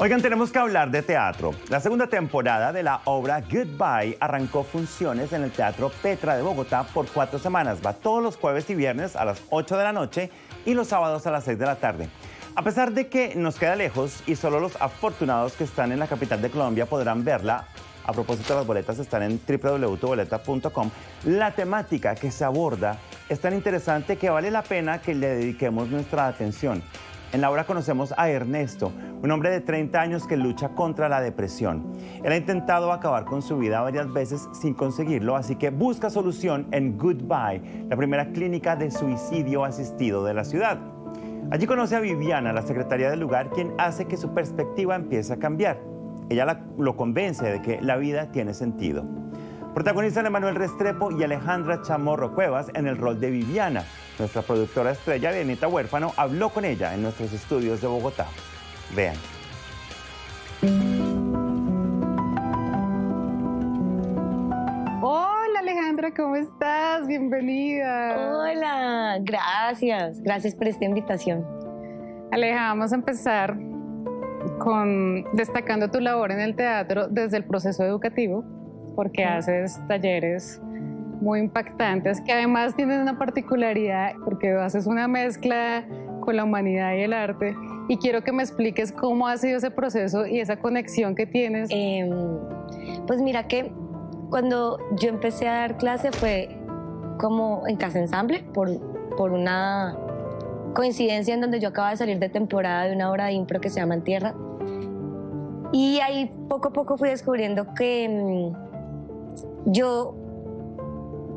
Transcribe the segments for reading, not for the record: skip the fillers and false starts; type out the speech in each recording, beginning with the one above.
Oigan, tenemos que hablar de teatro. La segunda temporada de la obra Goodbye arrancó funciones en el Teatro Petra de Bogotá por 4 semanas. Va todos los jueves y viernes a las 8 de la noche y los sábados a las 6 de la tarde. A pesar de que nos queda lejos y solo los afortunados que están en la capital de Colombia podrán verla, a propósito, las boletas están en www.tuboleta.com, la temática que se aborda es tan interesante que vale la pena que le dediquemos nuestra atención. En la obra conocemos a Ernesto, un hombre de 30 años que lucha contra la depresión. Él ha intentado acabar con su vida varias veces sin conseguirlo, así que busca solución en Goodbye, la primera clínica de suicidio asistido de la ciudad. Allí conoce a Viviana, la secretaria del lugar, quien hace que su perspectiva empiece a cambiar. Ella lo convence de que la vida tiene sentido. Protagonizan Emanuel Restrepo y Alejandra Chamorro Cuevas en el rol de Viviana. Nuestra productora estrella, Dianita Huérfano, habló con ella en nuestros estudios de Bogotá. Vean. Hola Alejandra, ¿cómo estás? Bienvenida. Hola, gracias. Gracias por esta invitación. Aleja, vamos a empezar con destacando tu labor en el teatro desde el proceso educativo, porque haces talleres muy impactantes que además tienen una particularidad porque haces una mezcla con la humanidad y el arte, y quiero que me expliques cómo ha sido ese proceso y esa conexión que tienes. Pues mira que cuando yo empecé a dar clase fue como en Casa Ensamble por una coincidencia en donde yo acababa de salir de temporada de una obra de impro que se llama En Tierra, y ahí poco a poco fui descubriendo que yo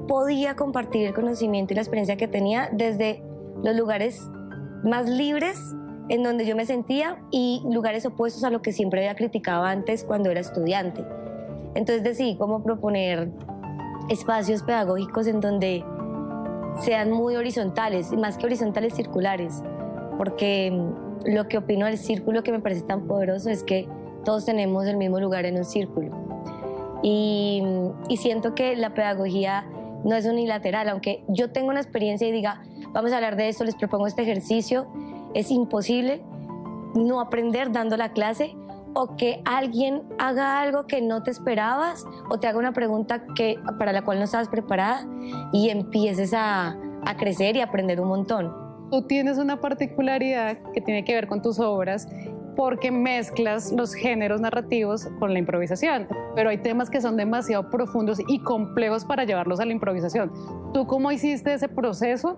podía compartir el conocimiento y la experiencia que tenía desde los lugares más libres en donde yo me sentía y lugares opuestos a lo que siempre había criticado antes cuando era estudiante. Entonces decidí como proponer espacios pedagógicos en donde sean muy horizontales, y más que horizontales, circulares, porque lo que opino del círculo que me parece tan poderoso es que todos tenemos el mismo lugar en un círculo. Y siento que la pedagogía no es unilateral, aunque yo tenga una experiencia y diga, vamos a hablar de esto, les propongo este ejercicio, es imposible no aprender dando la clase, o que alguien haga algo que no te esperabas o te haga una pregunta para la cual no estabas preparada y empieces a crecer y aprender un montón. Tú tienes una particularidad que tiene que ver con tus obras porque mezclas los géneros narrativos con la improvisación, pero hay temas que son demasiado profundos y complejos para llevarlos a la improvisación. ¿Tú cómo hiciste ese proceso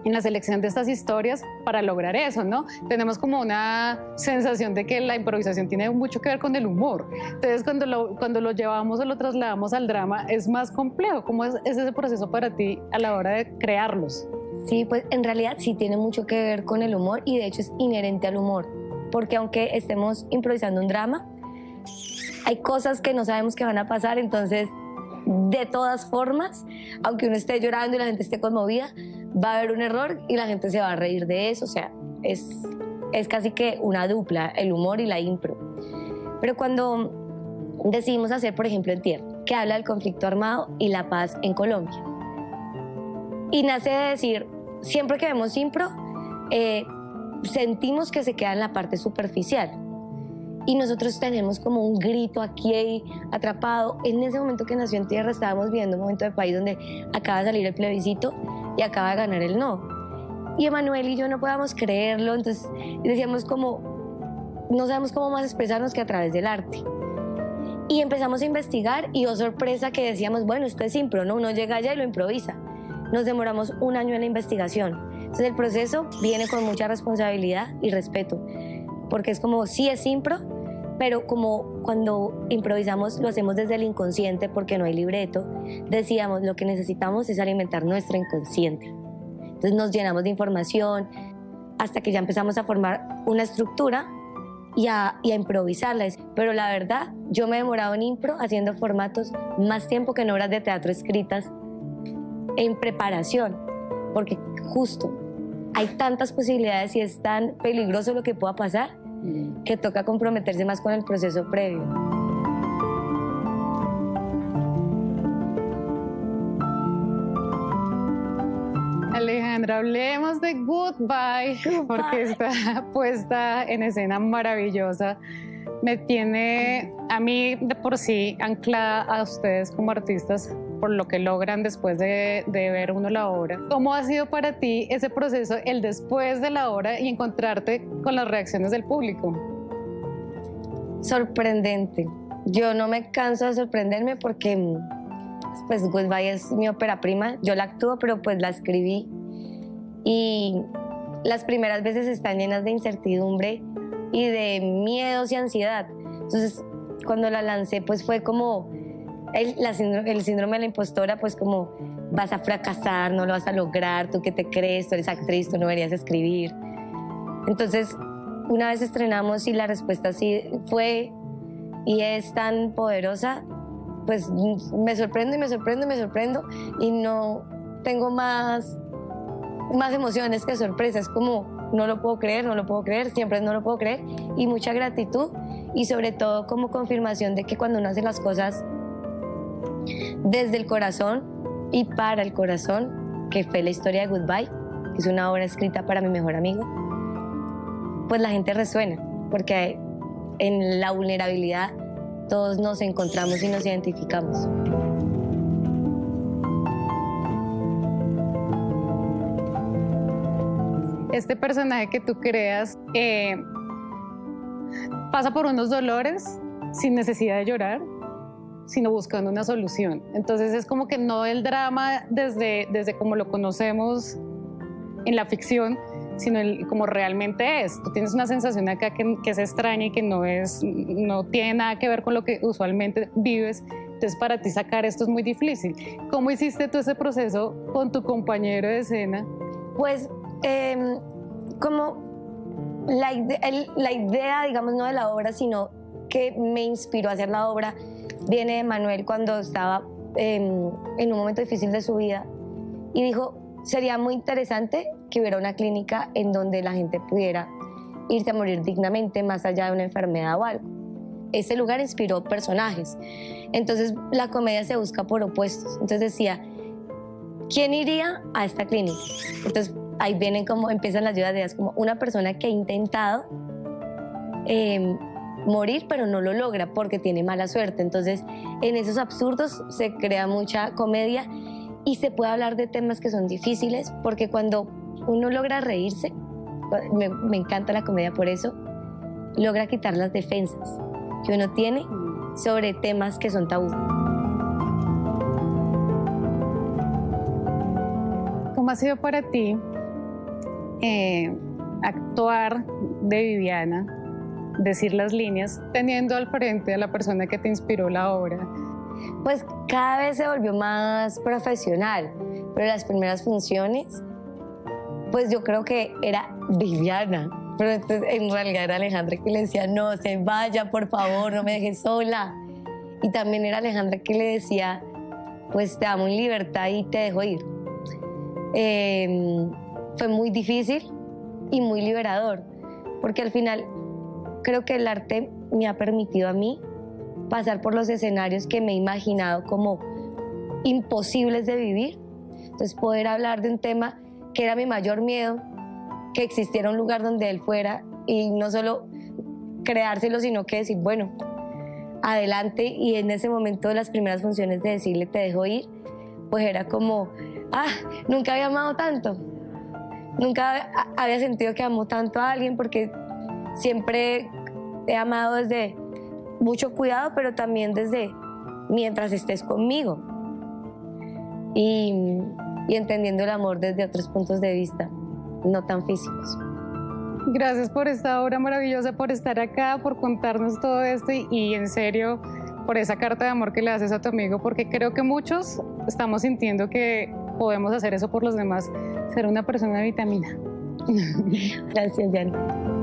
en la selección de estas historias para lograr eso, ¿no? Tenemos como una sensación de que la improvisación tiene mucho que ver con el humor. Entonces, cuando lo llevamos o lo trasladamos al drama, es más complejo. ¿Cómo es ese proceso para ti a la hora de crearlos? Sí, pues en realidad sí tiene mucho que ver con el humor, y de hecho es inherente al humor, porque aunque estemos improvisando un drama, hay cosas que no sabemos que van a pasar, entonces de todas formas, aunque uno esté llorando y la gente esté conmovida, va a haber un error y la gente se va a reír de eso. O sea, es casi que una dupla, el humor y la impro. Pero cuando decidimos hacer, por ejemplo, En Tierra, que habla del conflicto armado y la paz en Colombia, y nace de decir, siempre que vemos impro, sentimos que se queda en la parte superficial, y nosotros tenemos como un grito aquí atrapado. En ese momento que nació En Tierra estábamos viviendo un momento de país donde acaba de salir el plebiscito y acaba de ganar el no, y Emanuel y yo no podíamos creerlo, entonces decíamos como, no sabemos cómo más expresarnos que a través del arte, y empezamos a investigar, y oh sorpresa que decíamos, bueno, esto es impro, ¿no? Uno llega allá y lo improvisa. Nos demoramos 1 año en la investigación. Entonces el proceso viene con mucha responsabilidad y respeto, porque es como, sí es impro, pero como cuando improvisamos lo hacemos desde el inconsciente porque no hay libreto, decíamos, lo que necesitamos es alimentar nuestro inconsciente. Entonces nos llenamos de información hasta que ya empezamos a formar una estructura y a improvisarla. Pero la verdad, yo me he demorado en impro haciendo formatos más tiempo que en obras de teatro escritas en preparación, porque justo hay tantas posibilidades y es tan peligroso lo que pueda pasar que toca comprometerse más con el proceso previo. Alejandra, hablemos de Goodbye, porque está puesta en escena maravillosa. Me tiene a mí de por sí anclada a ustedes como artistas por lo que logran después de ver uno la obra. ¿Cómo ha sido para ti ese proceso, el después de la obra y encontrarte con las reacciones del público? Sorprendente. Yo no me canso de sorprenderme porque pues Goodbye es mi ópera prima. Yo la actúo, pero pues la escribí. Y las primeras veces están llenas de incertidumbre y de miedos y ansiedad. Entonces, cuando la lancé, pues fue como el síndrome de la impostora, pues como vas a fracasar, no lo vas a lograr, tú qué te crees, tú eres actriz, tú no deberías escribir. Entonces, una vez estrenamos y la respuesta sí fue y es tan poderosa, pues me sorprendo y me sorprendo y me sorprendo y no tengo más emociones que sorpresas, como no lo puedo creer, no lo puedo creer, siempre no lo puedo creer, y mucha gratitud y sobre todo como confirmación de que cuando uno hace las cosas desde el corazón y para el corazón, que fue la historia de Goodbye, que es una obra escrita para mi mejor amigo, pues la gente resuena, porque en la vulnerabilidad todos nos encontramos y nos identificamos. Este personaje que tú creas pasa por unos dolores sin necesidad de llorar, sino buscando una solución. Entonces es como que no el drama desde como lo conocemos en la ficción, sino como realmente es. Tú tienes una sensación acá que es extraña y que no tiene nada que ver con lo que usualmente vives. Entonces para ti sacar esto es muy difícil. ¿Cómo hiciste tú ese proceso con tu compañero de escena? Pues como la idea, digamos, no de la obra, sino que me inspiró a hacer la obra, viene de Manuel cuando estaba en un momento difícil de su vida y dijo, sería muy interesante que hubiera una clínica en donde la gente pudiera irse a morir dignamente más allá de una enfermedad o algo. Ese lugar inspiró personajes. Entonces la comedia se busca por opuestos. Entonces decía, ¿quién iría a esta clínica? Entonces ahí vienen como, empiezan las ideas como una persona que ha intentado morir pero no lo logra porque tiene mala suerte. Entonces en esos absurdos se crea mucha comedia y se puede hablar de temas que son difíciles porque cuando uno logra reírse, me encanta la comedia por eso, logra quitar las defensas que uno tiene sobre temas que son tabú. ¿Cómo ha sido para ti actuar de Viviana, decir las líneas, teniendo al frente a la persona que te inspiró la obra? Pues cada vez se volvió más profesional, pero las primeras funciones, pues yo creo que era Viviana, pero entonces en realidad era Alejandra que le decía, no se vaya, por favor, no me dejes sola. Y también era Alejandra que le decía, pues te amo en libertad y te dejo ir. Fue muy difícil y muy liberador, porque al final creo que el arte me ha permitido a mí pasar por los escenarios que me he imaginado como imposibles de vivir. Entonces poder hablar de un tema que era mi mayor miedo, que existiera un lugar donde él fuera y no solo creárselo, sino que decir, bueno, adelante. Y en ese momento de las primeras funciones de decirle te dejo ir, pues era como, nunca había amado tanto. Nunca había sentido que amo tanto a alguien porque siempre he amado desde mucho cuidado, pero también desde mientras estés conmigo y entendiendo el amor desde otros puntos de vista, no tan físicos. Gracias por esta obra maravillosa, por estar acá, por contarnos todo esto y en serio por esa carta de amor que le haces a tu amigo, porque creo que muchos estamos sintiendo que podemos hacer eso por los demás, ser una persona de vitamina. Gracias, Diana.